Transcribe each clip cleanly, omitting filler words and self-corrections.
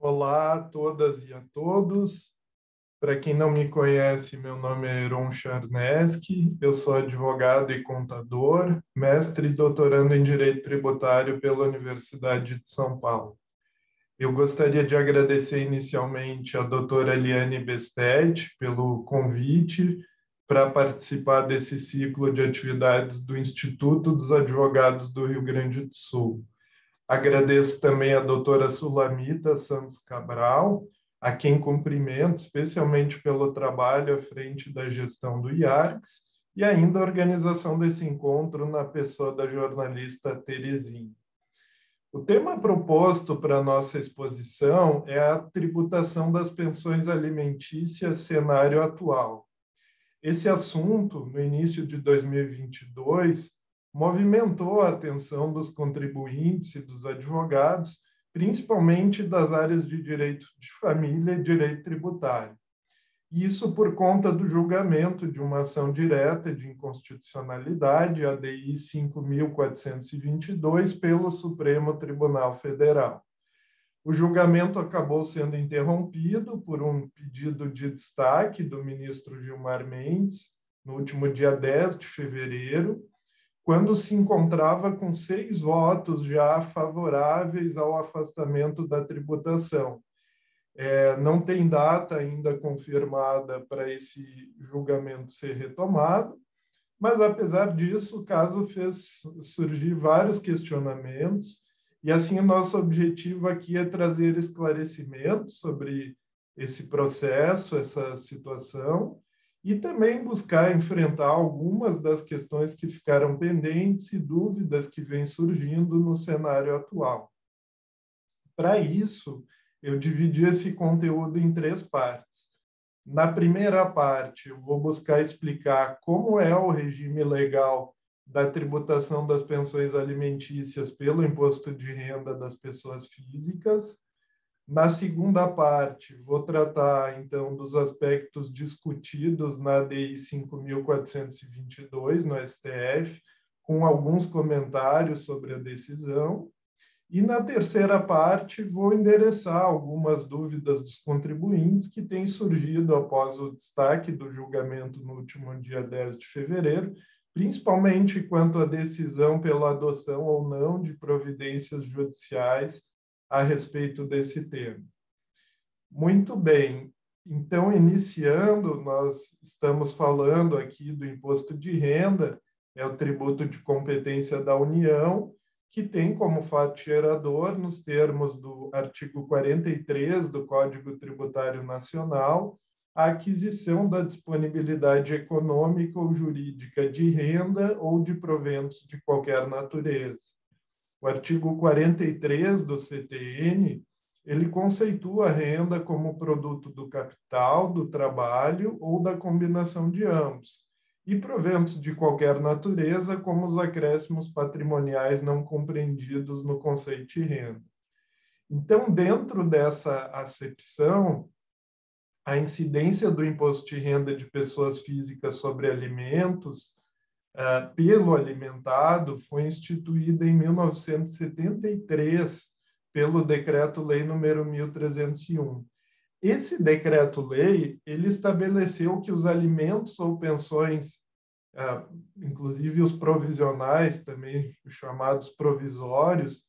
Olá a todas e a todos. Para quem não me conhece, meu nome é Heron Charneski, eu sou advogado e contador, mestre e doutorando em Direito Tributário pela Universidade de São Paulo. Eu gostaria de agradecer inicialmente à doutora Eliane Bestete pelo convite para participar desse ciclo de atividades do Instituto dos Advogados do Rio Grande do Sul. Agradeço também à doutora Sulamita Santos Cabral, a quem cumprimento, especialmente pelo trabalho à frente da gestão do IARCS e ainda a organização desse encontro na pessoa da jornalista Terezinha. O tema proposto para a nossa exposição é a tributação das pensões alimentícias cenário atual. Esse assunto, no início de 2022, movimentou a atenção dos contribuintes e dos advogados, principalmente das áreas de direito de família e direito tributário. Isso por conta do julgamento de uma ação direta de inconstitucionalidade, a DI 5.422, pelo Supremo Tribunal Federal. O julgamento acabou sendo interrompido por um pedido de destaque do ministro Gilmar Mendes, no último dia 10 de fevereiro, quando se encontrava com 6 votos já favoráveis ao afastamento da tributação. Não tem data ainda confirmada para esse julgamento ser retomado, mas, apesar disso, o caso fez surgir vários questionamentos, e assim o nosso objetivo aqui é trazer esclarecimentos sobre esse processo, essa situação, e também buscar enfrentar algumas das questões que ficaram pendentes e dúvidas que vêm surgindo no cenário atual. Para isso, eu dividi esse conteúdo em 3 partes. Na primeira parte, eu vou buscar explicar como é o regime legal da tributação das pensões alimentícias pelo imposto de renda das pessoas físicas. Na segunda parte, vou tratar, então, dos aspectos discutidos na DI 5.422, no STF, com alguns comentários sobre a decisão. E na terceira parte, vou endereçar algumas dúvidas dos contribuintes que têm surgido após o destaque do julgamento no último dia 10 de fevereiro, principalmente quanto à decisão pela adoção ou não de providências judiciais a respeito desse tema. Muito bem. Então, iniciando, nós estamos falando aqui do imposto de renda, é o tributo de competência da União, que tem como fato gerador, nos termos do artigo 43 do Código Tributário Nacional, a aquisição da disponibilidade econômica ou jurídica de renda ou de proventos de qualquer natureza. O artigo 43 do CTN, ele conceitua a renda como produto do capital, do trabalho ou da combinação de ambos, e proventos de qualquer natureza, como os acréscimos patrimoniais não compreendidos no conceito de renda. Então, dentro dessa acepção, a incidência do imposto de renda de pessoas físicas sobre alimentos, pelo alimentado, foi instituída em 1973 pelo Decreto-Lei número 1301. Esse decreto-lei, ele estabeleceu que os alimentos ou pensões, inclusive os provisionais, também chamados provisórios,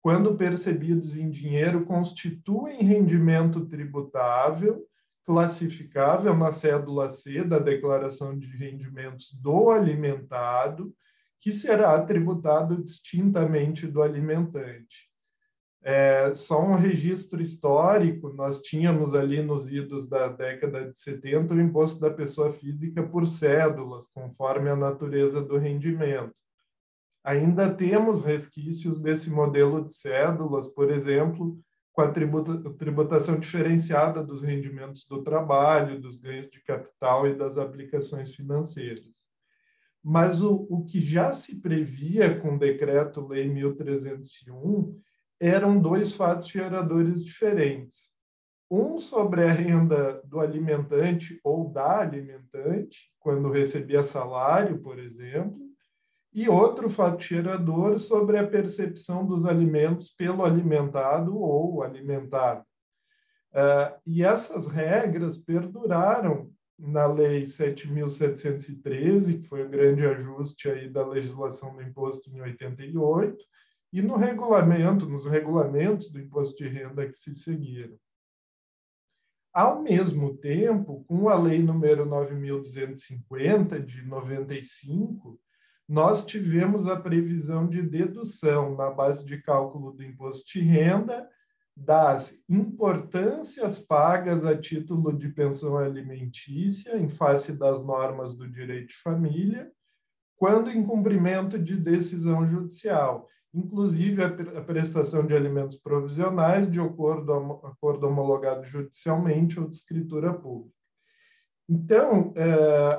quando percebidos em dinheiro, constituem rendimento tributável, classificável na cédula C da Declaração de Rendimentos do alimentado, que será tributado distintamente do alimentante. Só um registro histórico, nós tínhamos ali nos idos da década de 70 o imposto da pessoa física por cédulas, conforme a natureza do rendimento. Ainda temos resquícios desse modelo de cédulas, por exemplo, com a tributação diferenciada dos rendimentos do trabalho, dos ganhos de capital e das aplicações financeiras. Mas o que já se previa com o Decreto-Lei 1301 eram 2 fatos geradores diferentes. Um sobre a renda do alimentante ou da alimentante, quando recebia salário, por exemplo, e outro fato gerador sobre a percepção dos alimentos pelo alimentado ou alimentado, E essas regras perduraram na Lei 7.713, que foi o grande ajuste aí da legislação do imposto em 88, e no regulamento, nos regulamentos do imposto de renda que se seguiram. Ao mesmo tempo, com a Lei número 9.250, de 95, nós tivemos a previsão de dedução na base de cálculo do imposto de renda das importâncias pagas a título de pensão alimentícia em face das normas do direito de família, quando em cumprimento de decisão judicial, inclusive a prestação de alimentos provisionais de acordo homologado judicialmente ou de escritura pública. Então,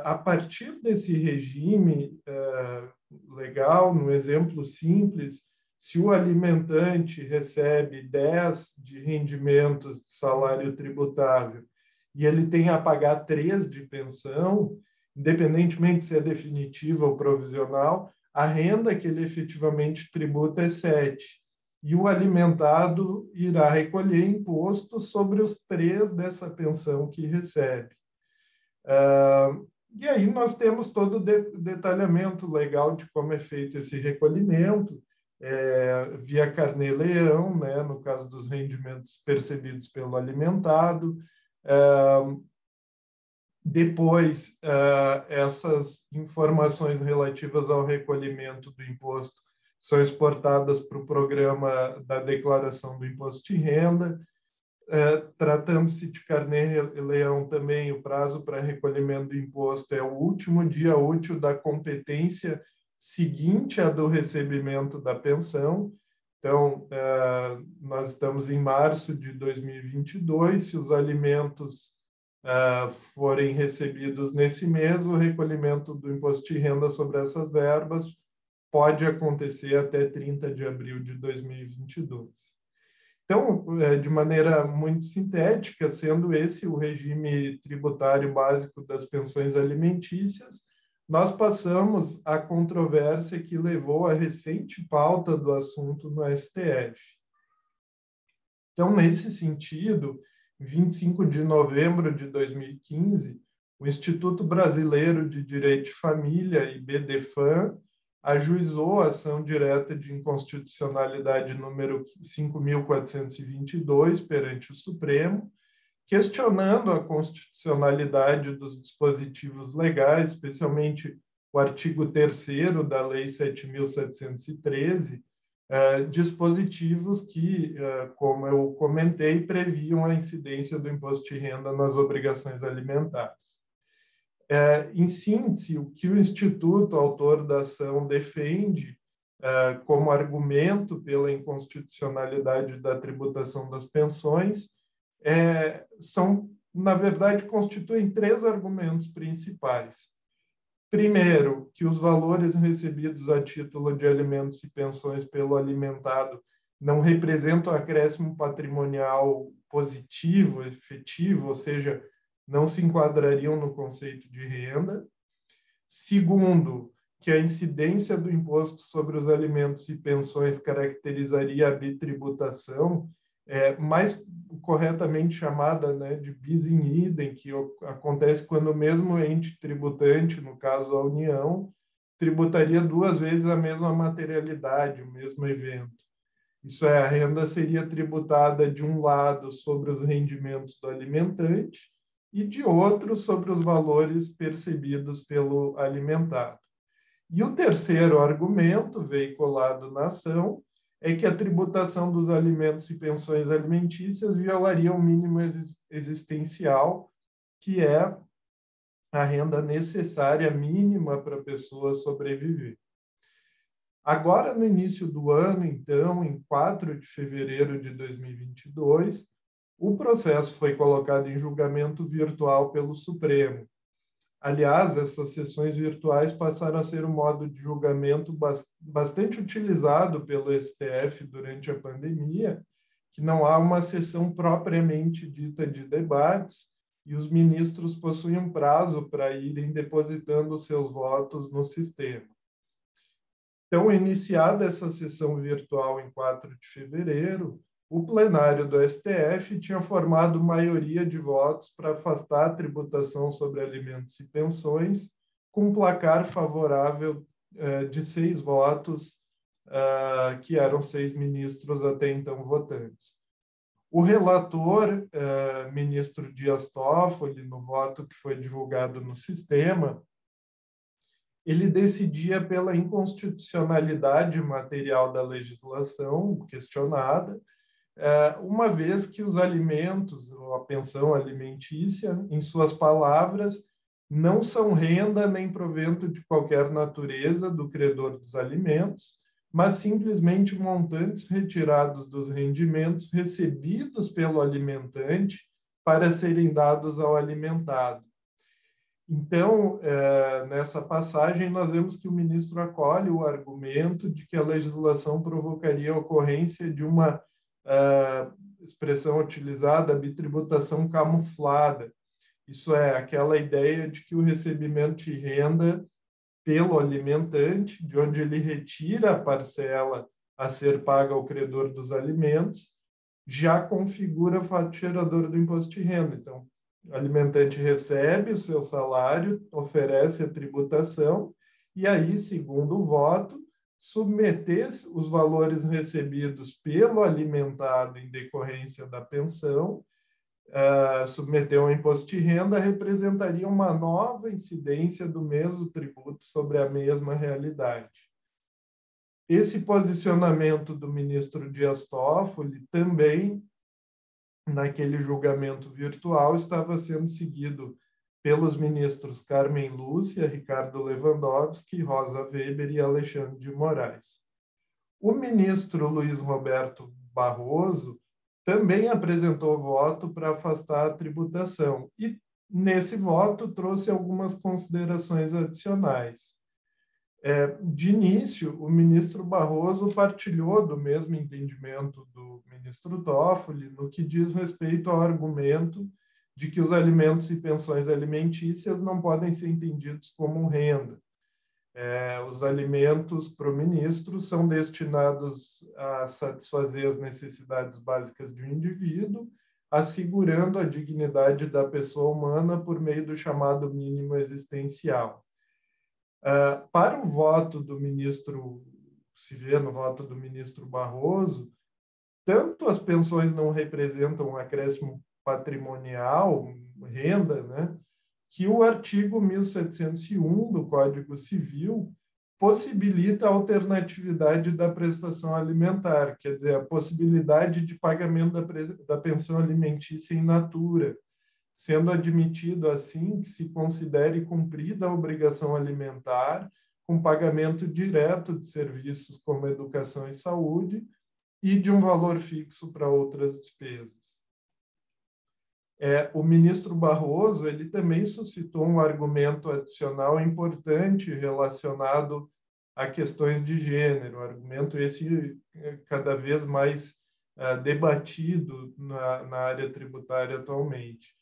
a partir desse regime legal, no exemplo simples, se o alimentante recebe 10 de rendimentos de salário tributável e ele tem a pagar 3 de pensão, independentemente se é definitiva ou provisional, a renda que ele efetivamente tributa é 7. E o alimentado irá recolher imposto sobre os 3 dessa pensão que recebe. E aí nós temos todo o detalhamento legal de como é feito esse recolhimento, via carnê-leão, né, no caso dos rendimentos percebidos pelo alimentado. Depois, essas informações relativas ao recolhimento do imposto são exportadas para o programa da declaração do imposto de renda. Tratando-se de carnê-leão também, o prazo para recolhimento do imposto é o último dia útil da competência seguinte à do recebimento da pensão. Então, nós estamos em março de 2022, se os alimentos forem recebidos nesse mês, o recolhimento do imposto de renda sobre essas verbas pode acontecer até 30 de abril de 2022. Então, de maneira muito sintética, sendo esse o regime tributário básico das pensões alimentícias, nós passamos à controvérsia que levou à recente pauta do assunto no STF. Então, nesse sentido, em 25 de novembro de 2015, o Instituto Brasileiro de Direito de Família, IBDFAM, ajuizou a ação direta de inconstitucionalidade número 5.422 perante o Supremo, questionando a constitucionalidade dos dispositivos legais, especialmente o artigo 3º da Lei 7.713, dispositivos que, como eu comentei, previam a incidência do imposto de renda nas obrigações alimentares. Em síntese, o que o Instituto, autor da ação, defende como argumento pela inconstitucionalidade da tributação das pensões na verdade, constituem 3 argumentos principais. Primeiro, que os valores recebidos a título de alimentos e pensões pelo alimentado não representam acréscimo patrimonial positivo, efetivo, ou seja, não se enquadrariam no conceito de renda. Segundo, que a incidência do imposto sobre os alimentos e pensões caracterizaria a bitributação, mais corretamente chamada, né, de bis in idem, que acontece quando o mesmo ente tributante, no caso a União, tributaria 2 vezes a mesma materialidade, o mesmo evento. Isso é, a renda seria tributada de um lado sobre os rendimentos do alimentante e de outro sobre os valores percebidos pelo alimentado. E o terceiro argumento veiculado na ação é que a tributação dos alimentos e pensões alimentícias violaria o mínimo existencial, que é a renda necessária mínima para a pessoa sobreviver. Agora, no início do ano, então, em 4 de fevereiro de 2022, o processo foi colocado em julgamento virtual pelo Supremo. Aliás, essas sessões virtuais passaram a ser um modo de julgamento bastante utilizado pelo STF durante a pandemia, que não há uma sessão propriamente dita de debates e os ministros possuem um prazo para irem depositando seus votos no sistema. Então, iniciada essa sessão virtual em 4 de fevereiro, o plenário do STF tinha formado maioria de votos para afastar a tributação sobre alimentos e pensões, com um placar favorável de 6 votos, que eram 6 ministros até então votantes. O relator, ministro Dias Toffoli, no voto que foi divulgado no sistema, ele decidia pela inconstitucionalidade material da legislação questionada, uma vez que os alimentos, ou a pensão alimentícia, em suas palavras, não são renda nem provento de qualquer natureza do credor dos alimentos, mas simplesmente montantes retirados dos rendimentos recebidos pelo alimentante para serem dados ao alimentado. Então, nessa passagem, nós vemos que o ministro acolhe o argumento de que a legislação provocaria a ocorrência de uma expressão utilizada, bitributação camuflada. Isso é, aquela ideia de que o recebimento de renda pelo alimentante, de onde ele retira a parcela a ser paga ao credor dos alimentos, já configura fato gerador do imposto de renda. Então, o alimentante recebe o seu salário, oferece a tributação, e aí, segundo o voto, submeter os valores recebidos pelo alimentado em decorrência da pensão, submeter ao imposto de renda, representaria uma nova incidência do mesmo tributo sobre a mesma realidade. Esse posicionamento do ministro Dias Toffoli também, naquele julgamento virtual, estava sendo seguido pelos ministros Carmen Lúcia, Ricardo Lewandowski, Rosa Weber e Alexandre de Moraes. O ministro Luiz Roberto Barroso também apresentou voto para afastar a tributação e, nesse voto, trouxe algumas considerações adicionais. De início, o ministro Barroso partilhou do mesmo entendimento do ministro Toffoli no que diz respeito ao argumento de que os alimentos e pensões alimentícias não podem ser entendidos como renda. Os alimentos, para o ministro, são destinados a satisfazer as necessidades básicas de um indivíduo, assegurando a dignidade da pessoa humana por meio do chamado mínimo existencial. Para o voto do ministro, se vê no voto do ministro Barroso, tanto as pensões não representam um acréscimo patrimonial, renda, né, que o artigo 1701 do Código Civil possibilita a alternatividade da prestação alimentar, quer dizer, a possibilidade de pagamento da pensão alimentícia in natura, sendo admitido assim que se considere cumprida a obrigação alimentar com pagamento direto de serviços como educação e saúde e de um valor fixo para outras despesas. O ministro Barroso ele também suscitou um argumento adicional importante relacionado a questões de gênero, argumento esse cada vez mais debatido na área tributária atualmente.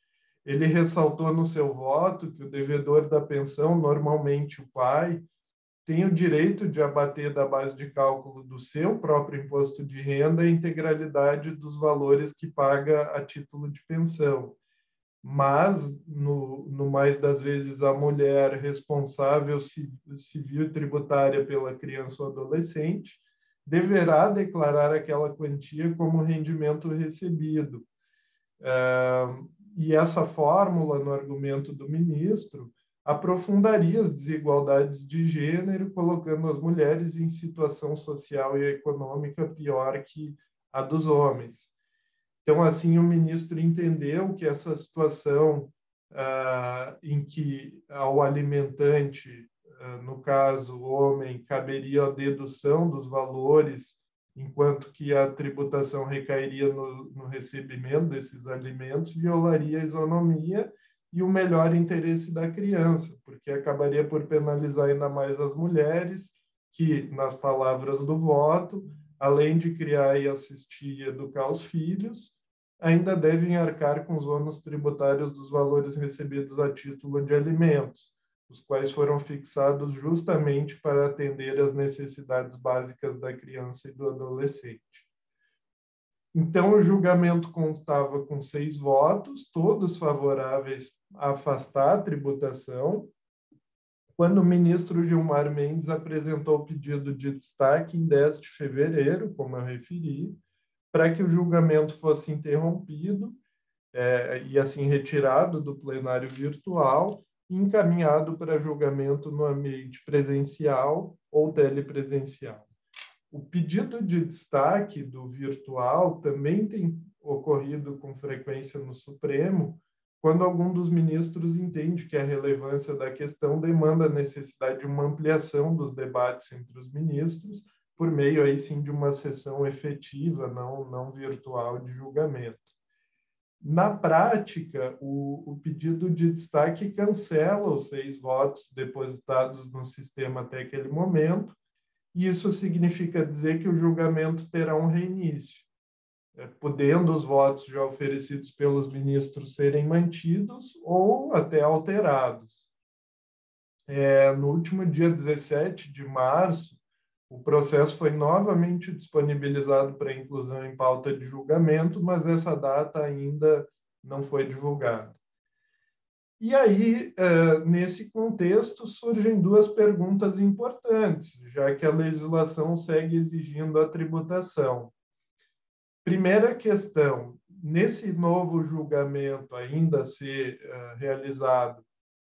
Ele ressaltou no seu voto que o devedor da pensão, normalmente o pai, tem o direito de abater da base de cálculo do seu próprio imposto de renda a integralidade dos valores que paga a título de pensão. Mas, no mais das vezes, a mulher responsável civil e tributária pela criança ou adolescente deverá declarar aquela quantia como rendimento recebido. E essa fórmula, no argumento do ministro, aprofundaria as desigualdades de gênero, colocando as mulheres em situação social e econômica pior que a dos homens. Então, assim, o ministro entendeu que essa situação em que ao alimentante, no caso, o homem, caberia a dedução dos valores, enquanto que a tributação recairia no recebimento desses alimentos, violaria a isonomia e o melhor interesse da criança, porque acabaria por penalizar ainda mais as mulheres, que, nas palavras do voto, além de criar e assistir e educar os filhos, ainda devem arcar com os ônus tributários dos valores recebidos a título de alimentos, os quais foram fixados justamente para atender às necessidades básicas da criança e do adolescente. Então, o julgamento constava com 6 votos, todos favoráveis a afastar a tributação, quando o ministro Gilmar Mendes apresentou o pedido de destaque em 10 de fevereiro, como eu referi, para que o julgamento fosse interrompido e assim retirado do plenário virtual e encaminhado para julgamento no ambiente presencial ou telepresencial. O pedido de destaque do virtual também tem ocorrido com frequência no Supremo, quando algum dos ministros entende que a relevância da questão demanda a necessidade de uma ampliação dos debates entre os ministros, por meio aí sim de uma sessão efetiva, não virtual de julgamento. Na prática, o pedido de destaque cancela os 6 votos depositados no sistema até aquele momento, e isso significa dizer que o julgamento terá um reinício, podendo os votos já oferecidos pelos ministros serem mantidos ou até alterados. No último dia 17 de março, o processo foi novamente disponibilizado para inclusão em pauta de julgamento, mas essa data ainda não foi divulgada. E aí, nesse contexto, surgem 2 perguntas importantes, já que a legislação segue exigindo a tributação. Primeira questão, nesse novo julgamento ainda a ser realizado,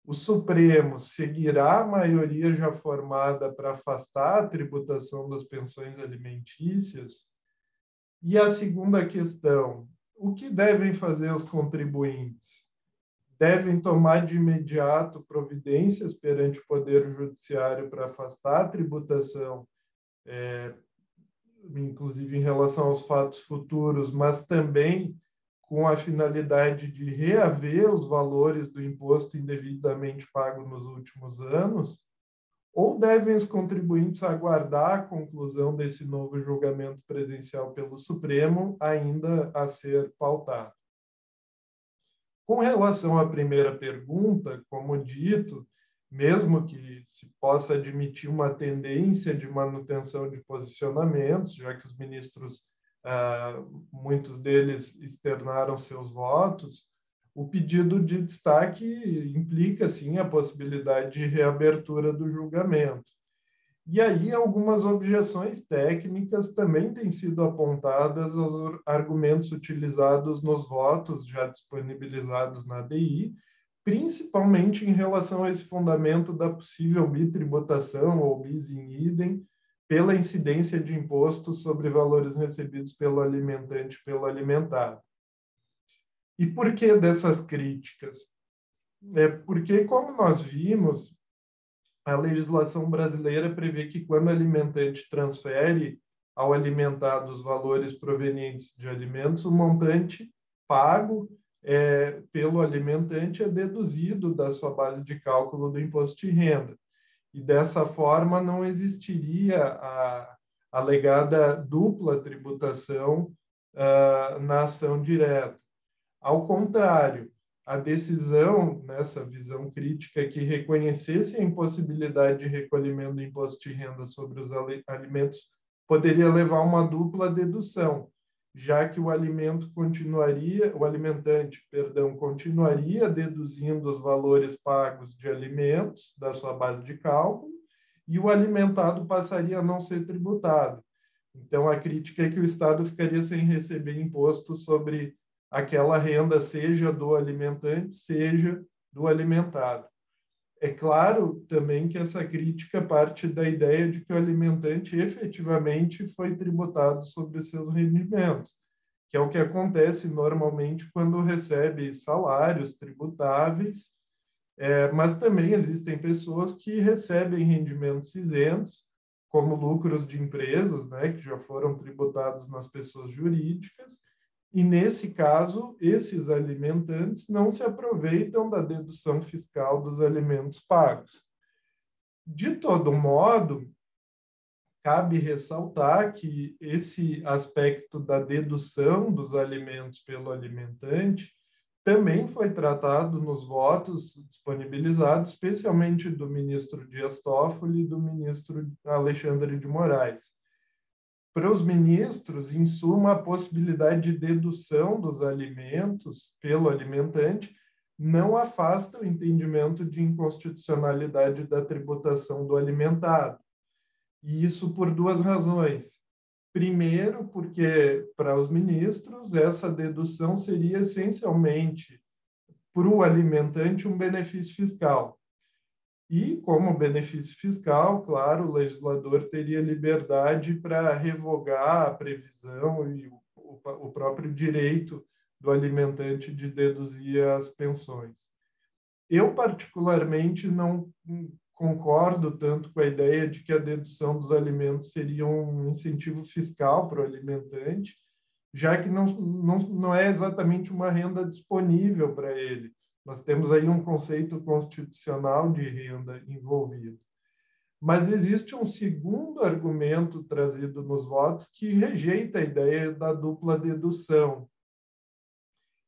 o Supremo seguirá a maioria já formada para afastar a tributação das pensões alimentícias? E a segunda questão, o que devem fazer os contribuintes? Devem tomar de imediato providências perante o Poder Judiciário para afastar a tributação, inclusive em relação aos fatos futuros, mas também com a finalidade de reaver os valores do imposto indevidamente pago nos últimos anos, ou devem os contribuintes aguardar a conclusão desse novo julgamento presencial pelo Supremo, ainda a ser pautado? Com relação à primeira pergunta, como dito, mesmo que se possa admitir uma tendência de manutenção de posicionamentos, já que os ministros, muitos deles externaram seus votos, o pedido de destaque implica, sim, a possibilidade de reabertura do julgamento. E aí algumas objeções técnicas também têm sido apontadas aos argumentos utilizados nos votos já disponibilizados na ADI, principalmente em relação a esse fundamento da possível bitributação ou bis in idem pela incidência de imposto sobre valores recebidos pelo alimentante e pelo alimentado. E por que dessas críticas? Porque, como nós vimos, a legislação brasileira prevê que quando o alimentante transfere ao alimentado os valores provenientes de alimentos, o montante pago pelo alimentante é deduzido da sua base de cálculo do imposto de renda. E dessa forma não existiria a alegada dupla tributação na ação direta. Ao contrário, a decisão, nessa visão crítica, que reconhecesse a impossibilidade de recolhimento do imposto de renda sobre os alimentos poderia levar a uma dupla dedução, já que o alimentante continuaria deduzindo os valores pagos de alimentos da sua base de cálculo e o alimentado passaria a não ser tributado. Então, a crítica é que o Estado ficaria sem receber imposto sobre aquela renda, seja do alimentante, seja do alimentado. É claro também que essa crítica parte da ideia de que o alimentante efetivamente foi tributado sobre seus rendimentos, que é o que acontece normalmente quando recebe salários tributáveis, mas também existem pessoas que recebem rendimentos isentos, como lucros de empresas, né, que já foram tributados nas pessoas jurídicas, e, nesse caso, esses alimentantes não se aproveitam da dedução fiscal dos alimentos pagos. De todo modo, cabe ressaltar que esse aspecto da dedução dos alimentos pelo alimentante também foi tratado nos votos disponibilizados, especialmente do ministro Dias Toffoli e do ministro Alexandre de Moraes. Para os ministros, em suma, a possibilidade de dedução dos alimentos pelo alimentante não afasta o entendimento de inconstitucionalidade da tributação do alimentado. E isso por duas razões. Primeiro, porque para os ministros essa dedução seria essencialmente para o alimentante um benefício fiscal. E, como benefício fiscal, claro, o legislador teria liberdade para revogar a previsão e o próprio direito do alimentante de deduzir as pensões. Eu, particularmente, não concordo tanto com a ideia de que a dedução dos alimentos seria um incentivo fiscal para o alimentante, já que não é exatamente uma renda disponível para ele. Nós temos aí um conceito constitucional de renda envolvido. Mas existe um segundo argumento trazido nos votos que rejeita a ideia da dupla dedução.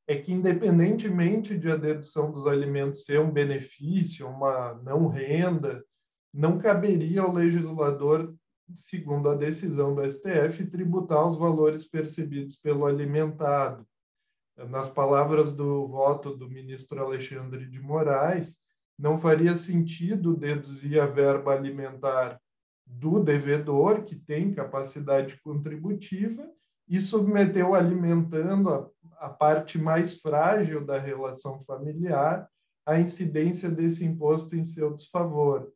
É que, independentemente de a dedução dos alimentos ser um benefício, uma não renda, não caberia ao legislador, segundo a decisão do STF, tributar os valores percebidos pelo alimentado. Nas palavras do voto do ministro Alexandre de Moraes, não faria sentido deduzir a verba alimentar do devedor, que tem capacidade contributiva, e submeter o alimentando a parte mais frágil da relação familiar à incidência desse imposto em seu desfavor.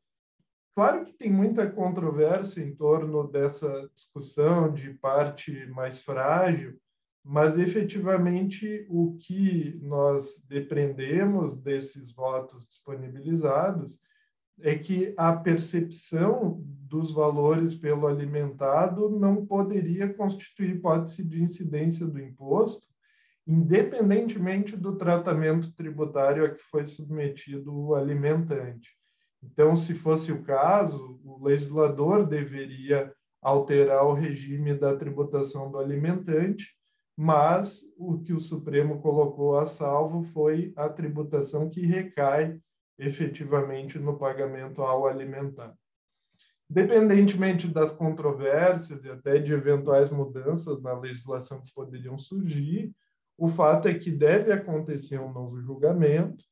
Claro que tem muita controvérsia em torno dessa discussão de parte mais frágil, mas efetivamente o que nós depreendemos desses votos disponibilizados é que a percepção dos valores pelo alimentado não poderia constituir hipótese de incidência do imposto, independentemente do tratamento tributário a que foi submetido o alimentante. Então, se fosse o caso, o legislador deveria alterar o regime da tributação do alimentante, mas o que o Supremo colocou a salvo foi a tributação que recai efetivamente no pagamento ao alimentar. Independentemente das controvérsias e até de eventuais mudanças na legislação que poderiam surgir, o fato é que deve acontecer um novo julgamento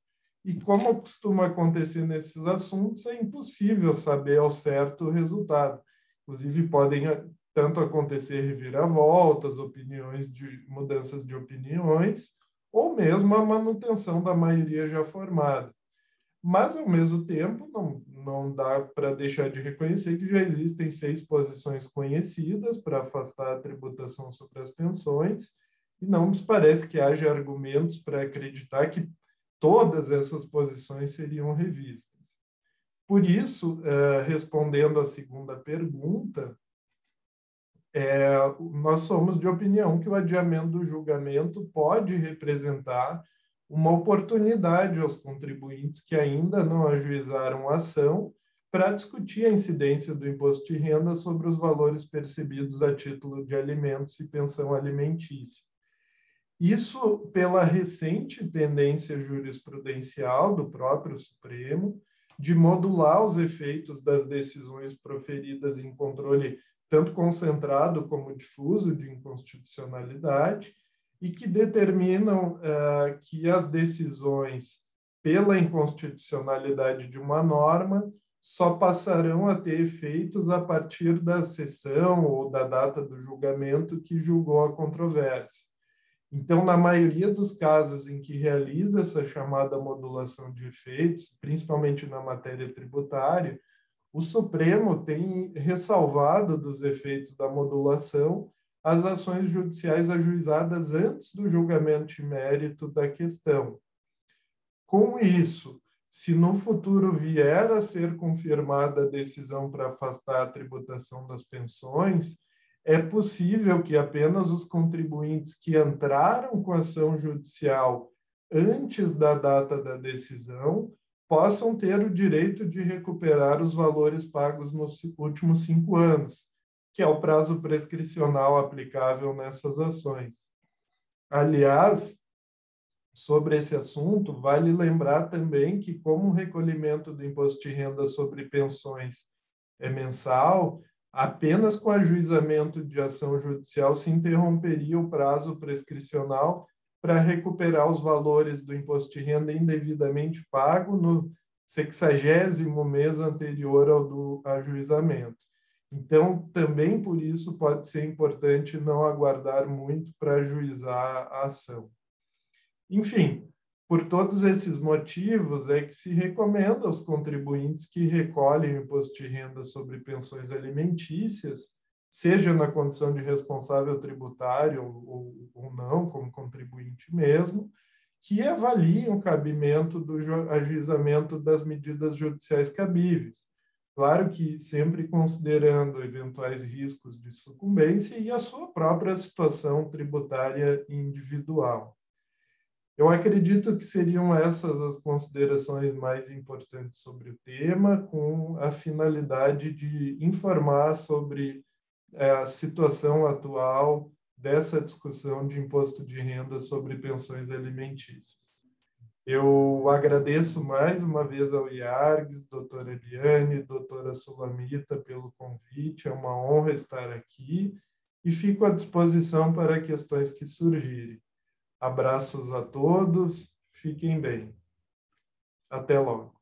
e, como costuma acontecer nesses assuntos, é impossível saber ao certo o resultado. Inclusive, podem tanto acontecer reviravoltas, mudanças de opiniões, ou mesmo a manutenção da maioria já formada. Mas, ao mesmo tempo, não dá para deixar de reconhecer que já existem 6 posições conhecidas para afastar a tributação sobre as pensões, e não nos parece que haja argumentos para acreditar que todas essas posições seriam revistas. Por isso, respondendo à segunda pergunta, nós somos de opinião que o adiamento do julgamento pode representar uma oportunidade aos contribuintes que ainda não ajuizaram a ação para discutir a incidência do imposto de renda sobre os valores percebidos a título de alimentos e pensão alimentícia. Isso pela recente tendência jurisprudencial do próprio Supremo de modular os efeitos das decisões proferidas em controle tanto concentrado como difuso de inconstitucionalidade, e que determinam que as decisões pela inconstitucionalidade de uma norma só passarão a ter efeitos a partir da sessão ou da data do julgamento que julgou a controvérsia. Então, na maioria dos casos em que realiza essa chamada modulação de efeitos, principalmente na matéria tributária, o Supremo tem ressalvado dos efeitos da modulação as ações judiciais ajuizadas antes do julgamento de mérito da questão. Com isso, se no futuro vier a ser confirmada a decisão para afastar a tributação das pensões, é possível que apenas os contribuintes que entraram com ação judicial antes da data da decisão possam ter o direito de recuperar os valores pagos nos últimos 5 anos, que é o prazo prescricional aplicável nessas ações. Aliás, sobre esse assunto, vale lembrar também que, como o recolhimento do imposto de renda sobre pensões é mensal, Apenas com ajuizamento de ação judicial se interromperia o prazo prescricional para recuperar os valores do imposto de renda indevidamente pago no 60º mês anterior ao do ajuizamento. Então, também por isso pode ser importante não aguardar muito para ajuizar a ação. Enfim, por todos esses motivos, é que se recomenda aos contribuintes que recolhem o imposto de renda sobre pensões alimentícias, seja na condição de responsável tributário ou não, como contribuinte mesmo, que avaliem o cabimento do ajuizamento das medidas judiciais cabíveis. Claro que sempre considerando eventuais riscos de sucumbência e a sua própria situação tributária individual. Eu acredito que seriam essas as considerações mais importantes sobre o tema, com a finalidade de informar sobre a situação atual dessa discussão de imposto de renda sobre pensões alimentícias. Eu agradeço mais uma vez ao IARGS, doutora Eliane, doutora Sulamita, pelo convite. É uma honra estar aqui e fico à disposição para questões que surgirem. Abraços a todos, fiquem bem. Até logo.